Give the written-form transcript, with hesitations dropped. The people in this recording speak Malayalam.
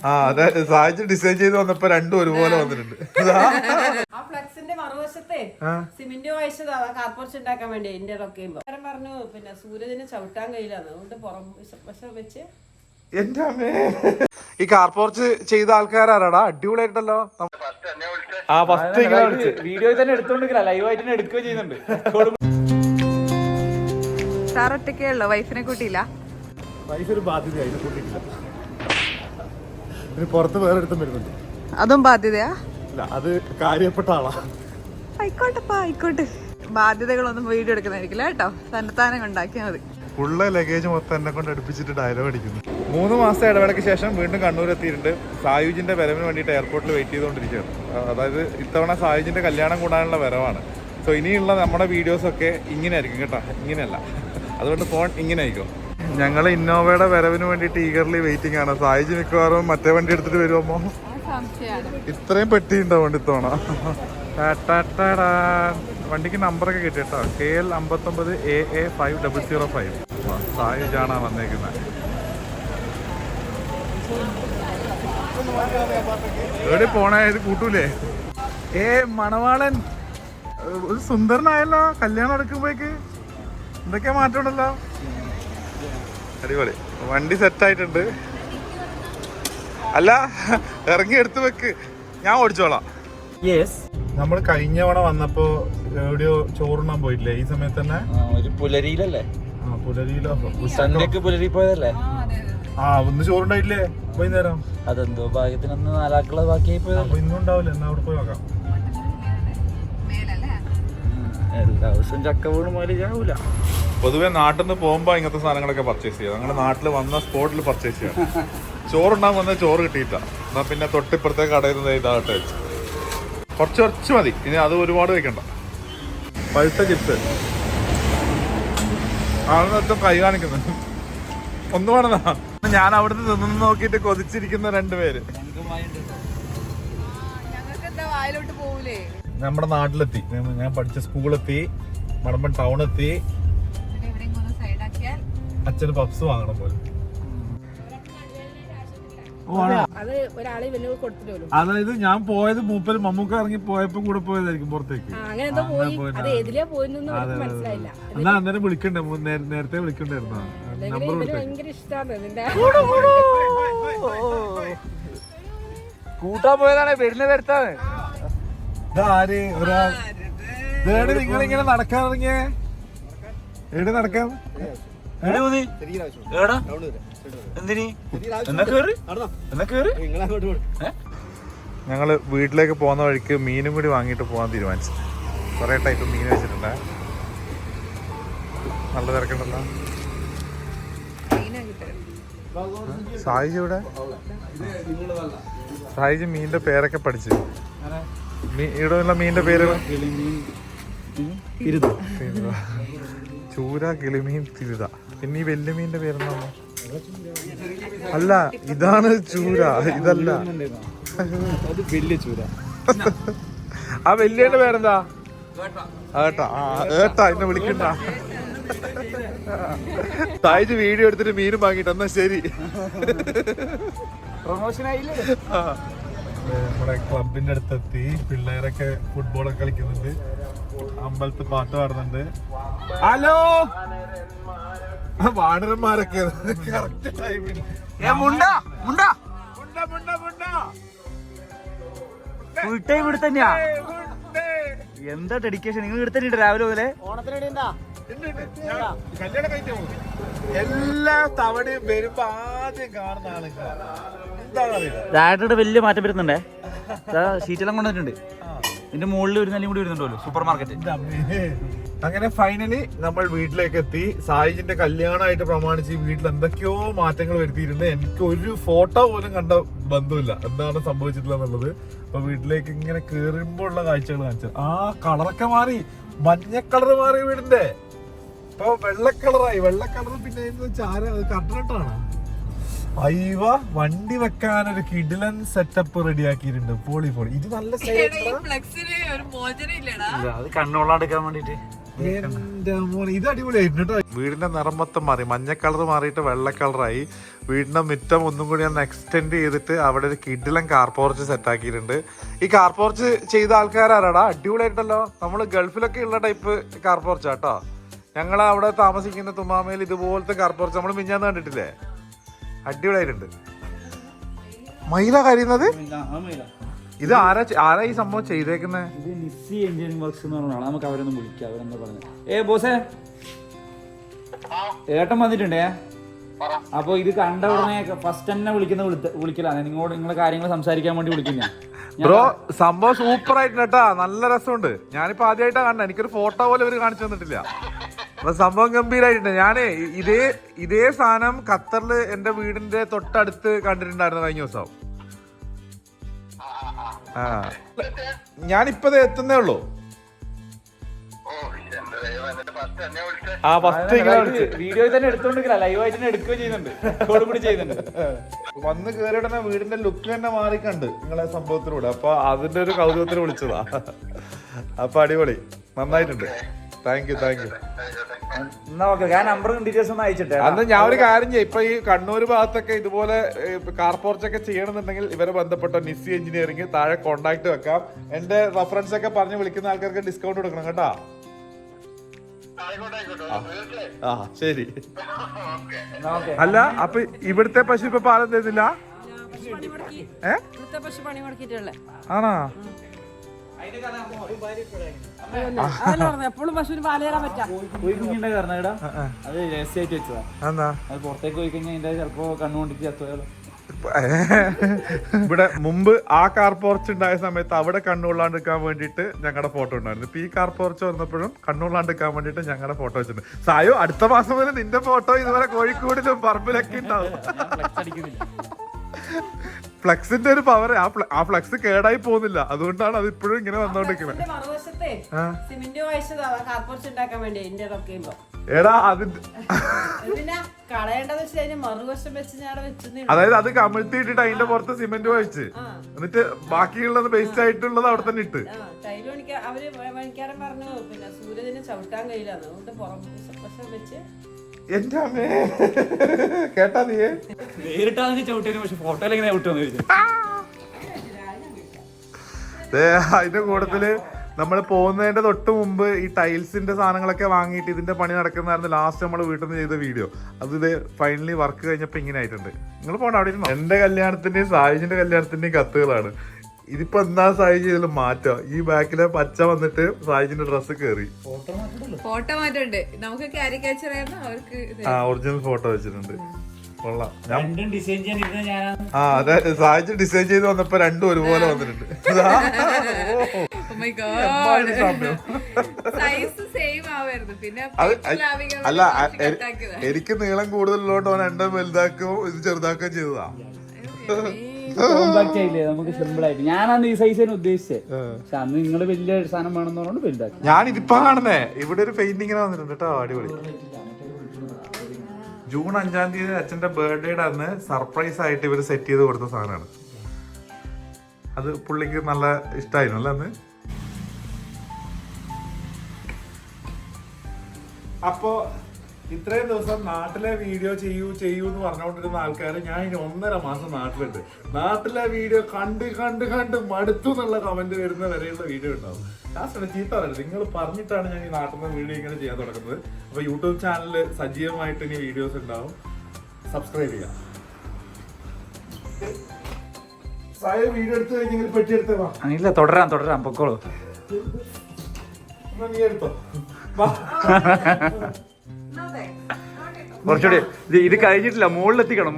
ആ അതെ, സാഹചര്യം ഡിസൈൻ ചെയ്ത് വന്നപ്പോ രണ്ടും ഒരുപോലെ വന്നിട്ടുണ്ട്. ആ ഫ്ലക്സിന്റെ മറുവശത്തെ സിമെന്റ് വായിച്ചതാ കാർപോർച്ച് ഉണ്ടാക്കാൻ വേണ്ടി എന്റെ ഒക്കെ പറഞ്ഞു. പിന്നെ സൂര്യന് ചവിട്ടാൻ കഴിയില്ലാന്ന്, അതുകൊണ്ട് പുറം വശം വെച്ച്. എന്റെ അമ്മേ, ഈ കാർപോർച്ച് ചെയ്ത ആൾക്കാരാടാ, അടിപൊളിയായിട്ടല്ലോ. ആ ഫസ്റ്റ് വീഡിയോ തന്നെ എടുത്തോണ്ടിരിക്കില്ല, ലൈവായിട്ട് തന്നെ എടുക്കുകയും ചെയ്യുന്നുണ്ട്. സാർ ഒറ്റയ്ക്കേ ഉള്ളോ? വൈഫിനെ കൂട്ടിയില്ല? വൈഫ് ഒരു ബാധ്യതയായി, കൂട്ടിയിട്ടില്ല. പുറത്ത് വേറെ എടുത്തും വരുന്നുണ്ട്. അതും ബാധ്യതയാ? ഇല്ല, അത് കാര്യപ്പെട്ട ആളാ. ആയിക്കോട്ടെപ്പാ, ആയിക്കോട്ടെ. ബാധ്യതകളൊന്നും വീഡിയോ എടുക്കുന്നതായിരിക്കില്ല കേട്ടോ, തന്നെത്താനെ ഉണ്ടാക്കിയാൽ മതി. ഫുള്ള് ലഗേജ് മൊത്തം എന്നെ കൊണ്ട് അടുപ്പിച്ചിട്ട് ഡയലോഗ് അടിക്കുന്നു. 3 മാസത്തെ ഇടവേളയ്ക്ക് ശേഷം വീണ്ടും കണ്ണൂർ എത്തിയിട്ടുണ്ട്. സായുജിന്റെ വരവിന് വേണ്ടിയിട്ട് എയർപോർട്ടിൽ വെയിറ്റ് ചെയ്തുകൊണ്ടിരിക്കുകയാണ്. അതായത് ഇത്തവണ സായുജിന്റെ കല്യാണം കൂടാനുള്ള വരവാണ്. സോ ഇനിയുള്ള നമ്മുടെ വീഡിയോസൊക്കെ ഇങ്ങനെ ആയിരിക്കും കേട്ടോ, ഇങ്ങനെയല്ല. അതുകൊണ്ട് ഫോൺ ഇങ്ങനെ ആയിരിക്കും. ഞങ്ങൾ ഇന്നോവയുടെ വരവിന് വേണ്ടിയിട്ട് ഈഗർലി വെയിറ്റിംഗ് ആണ്. സായുജ് മിക്കവാറും മറ്റേ വണ്ടി എടുത്തിട്ട് വരുമോ? ഇത്രയും പെട്ടി ഉണ്ടാവും ഇത്തവണ. വണ്ടിക്ക് നമ്പറൊക്കെ കിട്ടി കേട്ടോ, KL 59 AA 5005. സായുജാണ് വന്നേക്കുന്നത്. എവിടെ പോണേ, ഇത് കൂട്ടൂലേ? മണവാളൻ ഒരു സുന്ദരനായല്ലോ കല്യാണം എടുക്കുമ്പോഴേക്ക്. എന്തൊക്കെയാ മാറ്റമുണ്ടല്ലോ, അടിപൊളി. വണ്ടി സെറ്റായിട്ടുണ്ട്. അല്ല, ഇറങ്ങി എടുത്ത് വെക്ക്, ഞാൻ ഓടിച്ചോളാം. നമ്മൾ കഴിഞ്ഞ തവണ വന്നപ്പോ എവിടെയോ ചോറുണ്ണാൻ പോയിട്ടില്ലേ? ഈ സമയത്ത് തന്നെ ഒരു പുലരിയിലല്ലേ? പുലരിയിലോ പുലരി പോയതല്ലേ? ഒന്ന് ചോറുണ്ടായിട്ടില്ലേ വൈകുന്നേരം? അതെന്തോ ഭാഗ്യത്തിനൊന്ന് 4 ആൾക്കുള്ള ബാക്കിയായി പോയത്. അപ്പൊ ഇന്നും ഉണ്ടാവില്ല, എന്നാ അവിടെ പോയി നോക്കാം. എല്ലാ ദിവസവും ചക്ക വീണ് മാറിയാവൂല. പൊതുവെ നാട്ടിൽ നിന്ന് പോകുമ്പോ ഇങ്ങനത്തെ സാധനങ്ങളൊക്കെ പർച്ചേസ് ചെയ്യാം. ഞങ്ങളുടെ നാട്ടിൽ വന്ന സ്പോട്ടിൽ പർച്ചേസ് ചെയ്യാം. ചോറുണ്ടാകാൻ വന്ന ചോറ് കിട്ടിയില്ല, എന്നാ പിന്നെ തൊട്ടിപ്പുറത്തെ കടയിൽ നിന്ന് ഇതാകട്ടെ വെച്ച് കുറച്ച് മതി. ഇനി അത് ഒരുപാട് വെക്കണ്ട. പഴുത്ത ചിപ്സ് ആണെന്നൊക്കെ കൈ കാണിക്കുന്നത് ഒന്നും വേണമെന്നാ. ഞാൻ അവിടുന്ന് നിന്ന് നോക്കിയിട്ട് കൊതിച്ചിരിക്കുന്ന 2 പേര് നമ്മുടെ നാട്ടിലെത്തി. ഞാൻ പഠിച്ച സ്കൂളെത്തി, മടമ്പൻ ടൗൺ എത്തി. അച്ഛന് പപ്സ് വാങ്ങണം പോലെ. അതായത് ഞാൻ പോയത് മൂപ്പര് മമ്മൂക്ക ഇറങ്ങി പോയപ്പോ കൂടെ പോയതായിരിക്കും പുറത്തേക്ക്. എന്നാ അന്നേരം വിളിക്കണ്ടേ, നേരത്തെ വിളിക്കണ്ടായിരുന്നോ? നമ്പർ കൂട്ടാൻ പോയതാണ്, വരുന്ന വരുത്താണ്. ഇതാര് ഒരാൾ നിങ്ങളിങ്ങനെ നടക്കാനിറങ്ങിയേ? എവിടെ നടക്കാം? ഞങ്ങള് വീട്ടിലേക്ക് പോകുന്ന വഴിക്ക് മീനും കൂടി വാങ്ങിയിട്ട് പോകാൻ തീരുമാനിച്ചു. കുറെ ടൈപ്പ് മീൻ വെച്ചിട്ടുണ്ട്. നല്ല തിരക്കുണ്ടല്ലോ. സായിജ് ഇവിടെ, സായിജ് മീനിന്റെ പേരൊക്കെ പഠിച്ചു. ഇവിടെ ഉള്ള മീനിന്റെ പേര് ചൂര, കിളിമീൻ, തിരുത. പിന്നെ ഈ വലിയ മീനിന്റെ പേരെന്താ? അല്ല, ഇതാണ് ചൂര, ഇതല്ല. വലിയ ചൂര. ആ വലിയന്റെ പേരെന്താ? ഏട്ടാ എന്നെ വിളിക്കണ്ട. സായിജ് വീഡിയോ എടുത്തിട്ട് മീനും വാങ്ങിട്ട്. എന്നാ ശരി. നമ്മുടെ ക്ലബിന്റെ അടുത്തെത്തി. പിള്ളേരൊക്കെ ഫുട്ബോളൊക്കെ കളിക്കുന്നുണ്ട്, അമ്പലത്തിൽ പാട്ട് പാടുന്നുണ്ട്. ഹലോ വാണരന്മാരൊക്കെ കറക്റ്റ് ടൈമിൽ. ഫുൾ ടൈം ഇവിടെ തന്നെയാ. എന്താ ഡെഡിക്കേഷൻ നിങ്ങൾ ഇവിടെ തന്നെ രാവിലെ പോലെ? എല്ലാ തവണയും വരുമ്പോ ആദ്യം കാണുന്ന ആളുകൾ രാത്രിയുടെ വലിയ മാറ്റം വരുന്നുണ്ടേ. ഷീറ്റെല്ലാം കൊണ്ടുവന്നിട്ടുണ്ട്. ഇതിന്റെ മുകളിൽ ഒരു നിലയും കൂടി വരുന്നുണ്ടല്ലോ, സൂപ്പർ മാർക്കറ്റ്. അങ്ങനെ ഫൈനലി നമ്മൾ വീട്ടിലേക്ക് എത്തി. സായിജിന്റെ കല്യാണമായിട്ട് പ്രമാണിച്ച് ഈ വീട്ടിൽ എന്തൊക്കെയോ മാറ്റങ്ങൾ വരുത്തിയിട്ടുണ്ട്. എനിക്ക് ഒരു ഫോട്ടോ പോലും കണ്ട ബന്ധമില്ല എന്താണ് സംഭവിച്ചിട്ടുള്ളത് എന്നുള്ളത്. അപ്പൊ വീട്ടിലേക്ക് ഇങ്ങനെ കേറുമ്പോ ഉള്ള കാഴ്ചകൾ കാണിച്ചത്. ആ കളറൊക്കെ മാറി, മഞ്ഞ കളർ മാറി വീടിന്റെ. ഇപ്പൊ വെള്ള കളറായി. വെള്ള കളർ പിന്നെ കർട്ടനാണ്. അയ്യവ വണ്ടി വെക്കാനൊരു കിടിലൻ സെറ്റപ്പ് റെഡിയാക്കിയിട്ടുണ്ട്. പൊളി. ഇത് നല്ല അത് കണ്ണുകൊള്ളാൻ എടുക്കാൻ വേണ്ടിട്ട് എന്റെ മോനെ ഇത് അടിപൊളിയായിരുന്നു കേട്ടോ. വീടിന്റെ നിറം മൊത്തം മാറി, മഞ്ഞ കളർ മാറിയിട്ട് വെള്ള കളറായി. വീടിന്റെ മുറ്റം ഒന്നും കൂടി ഒന്ന് എക്സ്റ്റെൻഡ് ചെയ്തിട്ട് അവിടെ ഒരു കിഡിലൻ കാർ പോർച്ച് സെറ്റ് ആക്കിയിട്ടുണ്ട്. ഈ കാർ പോർച്ച് ചെയ്ത ആൾക്കാരാടാ, അടിപൊളിയായിട്ടല്ലോ. നമ്മള് ഗൾഫിലൊക്കെ ഉള്ള ടൈപ്പ് കാർ പോർച്ചാ കേട്ടോ. ഞങ്ങൾ അവിടെ താമസിക്കുന്ന തുമ്മാമയിൽ ഇതുപോലത്തെ കാർ പോർച്ച് നമ്മൾ മിഞ്ഞാന്ന് കണ്ടിട്ടില്ലേ, അടിപൊളിയായിട്ടുണ്ട്. മൈല കരയുന്നത് ഇത് ആരാ ഈ സംഭവം ചെയ്തേക്കുന്നത്? ഇത് നിസ്സി എഞ്ചിനീയറിംഗ് വർക്ക്സ് എന്ന് പറഞ്ഞാൽ നമുക്ക് അവരൊന്നും വിളിക്കാം. അവരെന്താ പറഞ്ഞത്? ബോസേ, ഏട്ടൻ വന്നിട്ടുണ്ടേ. അപ്പൊ ഇത് കണ്ട ഉടനെ ഫസ്റ്റ് തന്നെ വിളിക്കലാണ്. നിങ്ങളെ കാര്യങ്ങൾ സംസാരിക്കാൻ വേണ്ടി വിളിക്കുന്ന. ബ്രോ സംഭവം സൂപ്പർ ആയിട്ടുണ്ട് കേട്ടാ, നല്ല രസമുണ്ട്. ഞാനിപ്പോ ആദ്യമായിട്ടാ കാണുന്നത്, എനിക്കൊരു ഫോട്ടോ പോലും ഇവര് കാണിച്ചു തന്നിട്ടില്ല. അപ്പൊ സംഭവം ഗംഭീരായിട്ടുണ്ട്. ഞാനേ ഇതേ സാധനം ഖത്തറില് എന്റെ വീടിന്റെ തൊട്ടടുത്ത് കണ്ടിട്ടുണ്ടായിരുന്നു കഴിഞ്ഞ ദിവസം. ആ ഞാനിപ്പോ എത്തുന്നേ ഉള്ളൂ. വീഡിയോ തന്നെ എടുത്തോണ്ടിരിക്കില്ല, ലൈവായിട്ട് തന്നെ എടുക്കുകയും ചെയ്യുന്നുണ്ട്. വന്ന് കയറി ഉടനെ വീടിന്റെ ലുക്ക് തന്നെ മാറിക്കണ്ട് നിങ്ങളെ സംഭവത്തിലൂടെ. അപ്പൊ അതിന്റെ ഒരു കൗതുകത്തിന് വിളിച്ചതാ. അപ്പൊ അടിപൊളി, നന്നായിട്ടുണ്ട്. Thank you. ഞാൻ നമ്പറും ഡീറ്റെയിൽസ് ഒന്ന് അയച്ചിട്ടെ. അന്ന് ഞാൻ ഒരു കാര്യം ചെയ്യാം, ഇപ്പൊ ഈ കണ്ണൂർ ഭാഗത്തൊക്കെ ഇതുപോലെ കാർ പോർച്ചൊക്കെ ചെയ്യണമെന്നുണ്ടെങ്കിൽ ഇവരെ ബന്ധപ്പെട്ട നിസ്സി എഞ്ചിനീയറിംഗ് താഴെ കോണ്ടാക്ട് വെക്കാം. എന്റെ റെഫറൻസ് ഒക്കെ പറഞ്ഞ് വിളിക്കുന്ന ആൾക്കാർക്ക് ഡിസ്കൗണ്ട് കൊടുക്കണം കേട്ടോ. ആ ശരി. അല്ല അപ്പൊ ഇവിടുത്തെ പശു ഇപ്പൊ പാലം തരുന്നില്ല? ആണോ? എപ്പോഴും പശുവിന് പാല് തരാൻ പറ്റാം. കോഴിക്കുഞ്ഞിന്റെ കാരണം ഇടാ, അത് രഹസ്യമായിട്ട് വെച്ചതാ. അത് പുറത്തേക്ക് പോയി കഴിഞ്ഞാൽ അതിന്റെ ചിലപ്പോ കണ്ണുകൊണ്ടിട്ട് ചത്തുപോയാലോ. ഇവിടെ മുമ്പ് ആ കാർ പോർച്ച് ഉണ്ടായ സമയത്ത് അവിടെ കണ്ണുകൊള്ളാണ്ടിരിക്കാൻ വേണ്ടിയിട്ട് ഞങ്ങളുടെ ഫോട്ടോ ഉണ്ടായിരുന്നു. ഇപ്പൊ ഈ കാർ പോർച്ച് വന്നപ്പോഴും കണ്ണുകൊള്ളാണ്ടിരിക്കാൻ വേണ്ടിയിട്ട് ഞങ്ങളുടെ ഫോട്ടോ വെച്ചിട്ടുണ്ട്. സായോ അടുത്ത മാസം മുതൽ നിന്റെ ഫോട്ടോ ഇതുപോലെ കോഴിക്കോടിലും പറമ്പിലൊക്കെ ഉണ്ടാവും. ഫ്ലക്സിന്റെ ഒരു പവർ, ആ ഫ്ലക്സ് കേടായി പോകുന്നില്ല, അതുകൊണ്ടാണ് അത് ഇപ്പോഴും ഇങ്ങനെ വന്നോണ്ടിരിക്കുന്നത്. സിമന്റ് വായിച്ചതാ കാർ പോർച്ച് ഉണ്ടാക്കാൻ വേണ്ടി. എടാ അതിന്റെ മറുവശം വെച്ച് ഞാൻ വെച്ചു. അതായത് അത് കമിഴ്ത്തിയിട്ടിട്ട് അതിന്റെ പുറത്ത് സിമെന്റ് ഒഴിച്ച് എന്നിട്ട് ബാക്കിയുള്ളത് വേസ്റ്റ് ആയിട്ടുള്ളത് അവിടെ തന്നെ ഇട്ട് ടൈല് പണിക്കാർ അവര് പണിക്കാരൻ പറഞ്ഞു പിന്നെ സൂര്യദിനെ ചവിട്ടാൻ കഴിയില്ല, അതുകൊണ്ട് പുറം വശം വെച്ച്. എന്റെ അമ്മേ കേട്ടാ നീ നേരിട്ടാണെങ്കിൽ ചവിട്ടേനും, പക്ഷെ ഫോട്ടോയിൽ എങ്ങനെ ചവിട്ടുമെന്ന് ചോദിച്ചു. അതിന്റെ കൂട്ടത്തില് നമ്മൾ പോകുന്നതിന്റെ തൊട്ട് മുമ്പ് ഈ ടൈൽസിന്റെ സാധനങ്ങളൊക്കെ വാങ്ങിയിട്ട് ഇതിന്റെ പണി നടക്കുന്നതായിരുന്നു ലാസ്റ്റ് നമ്മൾ വീട്ടിൽ നിന്ന് ചെയ്ത വീഡിയോ. അത് ഇത് ഫൈനലി വർക്ക് കഴിഞ്ഞപ്പോ ഇങ്ങനെ ആയിട്ടുണ്ട്. നിങ്ങൾ പോകണ്ട അവിടെ ഇരുന്നോ. എന്റെ കല്യാണത്തിന്റെയും സായിജിന്റെ കല്യാണത്തിന്റെയും കത്തുകളാണ്. ഇതിപ്പോ എന്താ സായിജ് ഇതിൽ മാറ്റം. ഈ ബാക്കിലെ പച്ച വന്നിട്ട് സായിജിന്റെ ഡ്രസ്സ് കയറി ഫോട്ടോ മാറ്റുണ്ട്. നമുക്ക് കാരിക്കേച്ചർ അവർക്ക് ഒറിജിനൽ ഫോട്ടോ വെച്ചിട്ടുണ്ട്. കൊള്ളാം. ഡിസൈൻ ചെയ്യാൻ അതെ, സായിജ് ഡിസൈൻ ചെയ്ത് വന്നപ്പോ രണ്ടും ഒരുപോലെ വന്നിട്ടുണ്ട്. അല്ല എനിക്ക് നീളം കൂടുതലുള്ളതുകൊണ്ട് ഓൻ രണ്ടും വലുതാക്കും ഇത് ചെറുതാക്കുകയും ചെയ്തതാ. നമുക്ക് സിമ്പിൾ ആയിട്ട്. ഞാനന്ന് ഈ സൈസിന് ഉദ്ദേശിച്ചത്, പക്ഷെ അന്ന് നിങ്ങള് വലിയ സാധനം വേണമെന്ന് പറഞ്ഞോണ്ട് വലുതാക്കി. ഞാൻ ഇതിപ്പോ കാണുന്നേ ഇവിടെ ഒരു പെയിന്റിങ്ങിന് വന്നിട്ടുണ്ട് കേട്ടോ, അടിപൊളി. ജൂൺ 5-ാം തീയതി അച്ഛന്റെ ബർത്ത്ഡേയുടെ അന്ന് സർപ്രൈസ് ആയിട്ട് ഇവര് സെറ്റ് ചെയ്ത് കൊടുത്ത സാധനമാണ്. അത് പുള്ളിക്ക് നല്ല ഇഷ്ടമായിരുന്നു അല്ലേ അന്ന്. അപ്പോ ഇത്രയും ദിവസം നാട്ടിലെ വീഡിയോ ചെയ്യൂ എന്ന് പറഞ്ഞുകൊണ്ടിരുന്ന ആൾക്കാർ ഞാൻ ഇനി 1.5 മാസം നാട്ടിലുണ്ട്. നാട്ടിലെ വീഡിയോ കണ്ട് മടുത്തു എന്നുള്ള കമന്റ് വരുന്ന വരെയുള്ള വീഡിയോ ഉണ്ടാവും. ലാസ്റ്റ് ചീത്ത പറയരുത്, നിങ്ങൾ പറഞ്ഞിട്ടാണ് ഞാൻ ഈ നാട്ടിൽ നിന്ന് വീഡിയോ ഇങ്ങനെ ചെയ്യാൻ തുടങ്ങുന്നത്. അപ്പൊ യൂട്യൂബ് ചാനലിൽ സജീവമായിട്ട് ഇനി വീഡിയോസ് ഉണ്ടാവും, സബ്സ്ക്രൈബ് ചെയ്യാം. വീഡിയോ എടുത്തു കഴിഞ്ഞെങ്കിൽ പെട്ടി എടുത്തേ വാ. ഇല്ല, തുടരാം പൊക്കോളൂ. നീ എടുത്തോ. കുറച്ചുകൂടി ഇത് കഴിഞ്ഞിട്ടില്ല, മുകളിലെത്തിക്കണം.